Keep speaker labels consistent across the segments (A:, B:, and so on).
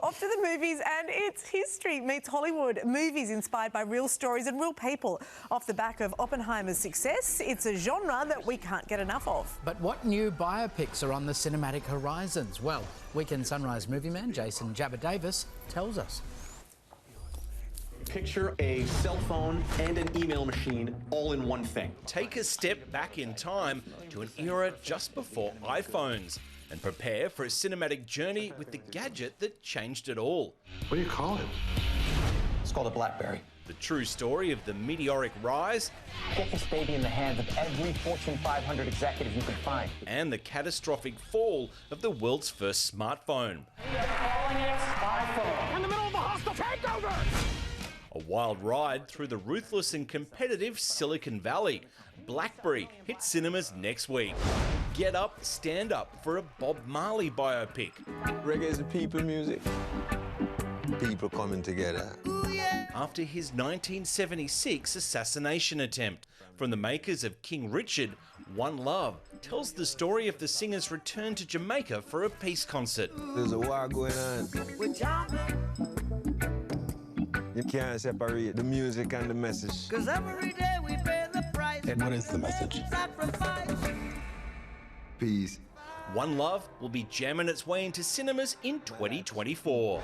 A: Off to the movies, and it's history meets Hollywood. Movies inspired by real stories and real people. Off the back of Oppenheimer's success, it's a genre that we can't get enough of.
B: But what new biopics are on the cinematic horizons? Well, Weekend Sunrise movie man Jason Jabba Davis tells us.
C: Picture a cell phone and an email machine all in one thing.
D: Take a step back in time to an era just before iPhones and prepare for a cinematic journey with the gadget that changed it all.
E: What do you call it?
C: It's called a Blackberry.
D: The true story of the meteoric rise.
F: Get this baby in the hands of every Fortune 500 executive you can find.
D: And the catastrophic fall of the world's first smartphone.
F: We are calling it iPhone.
E: In the middle of a hostile takeover!
D: A wild ride through the ruthless and competitive Silicon Valley. Blackberry hits cinemas next week. Get up, stand up for a Bob Marley biopic.
G: Reggae is the people music. People coming together.
D: After his 1976 assassination attempt. From the makers of King Richard, One Love tells the story of the singer's return to Jamaica for a peace concert.
G: There's a war going on. You can't separate the music and the message.
H: 'Cause every day we pay the price.
E: And what is the message?
H: Sacrifice.
G: Peace.
D: One Love will be jamming its way into cinemas in 2024.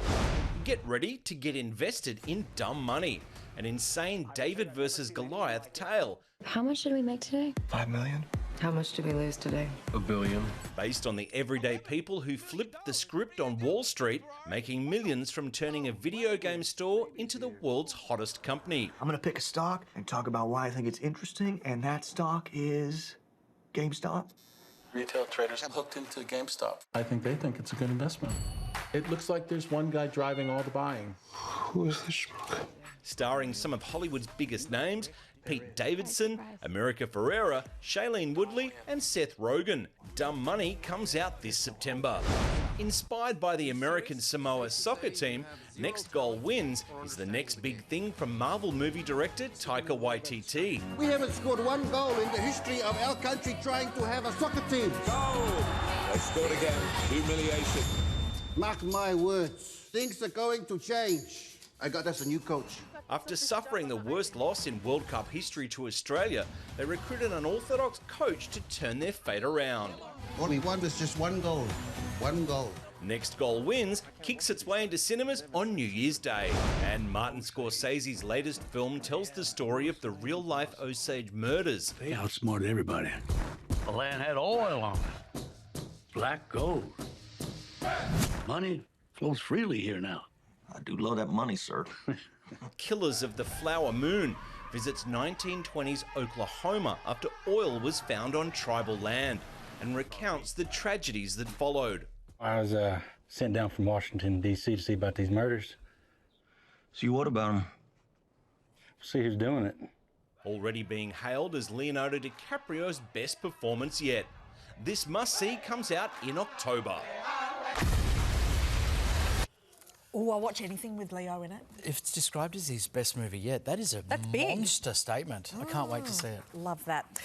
D: Get ready to get invested in dumb money. An insane David versus Goliath tale.
I: How much did we make today?
E: 5 million.
I: How much did we lose today?
E: $1 billion.
D: Based on the everyday people who flipped the script on Wall Street, making millions from turning a video game store into the world's hottest company.
J: I'm gonna pick a stock and talk about why I think it's interesting, and that stock is GameStop.
E: Retail traders have hooked into GameStop. I think they think it's a good investment. It looks like there's one guy driving all the buying.
G: Who is this schmuck?
D: Starring some of Hollywood's biggest names, Pete Davidson, America Ferrera, Shailene Woodley and Seth Rogen. Dumb Money comes out this September. Inspired by the American Samoa soccer team, Next Goal Wins is the next big thing from Marvel movie director Taika Waititi.
K: We haven't scored one goal in the history of our country trying to have a soccer team.
G: Goal! They scored again. Humiliation.
K: Mark my words, things are going to change. I got us a new coach.
D: After suffering the worst loss in World Cup history to Australia, they recruited an unorthodox coach to turn their fate around.
K: All we want is just one goal. One goal.
D: Next Goal Wins kicks its way into cinemas on New Year's Day. And Martin Scorsese's latest film tells the story of the real-life Osage murders.
L: They outsmarted everybody. The land had oil on it. Black gold. Money flows freely here now.
F: I do love that money, sir.
D: Killers of the Flower Moon visits 1920s Oklahoma after oil was found on tribal land and recounts the tragedies that followed.
M: I was sent down from Washington, D.C. to see about these murders.
F: See what about him?
M: See who's doing it.
D: Already being hailed as Leonardo DiCaprio's best performance yet. This must-see comes out in October.
A: Oh, I'll watch anything with Leo in it.
B: If it's described as his best movie yet, that is a monster statement. I can't wait to see it.
A: Love that.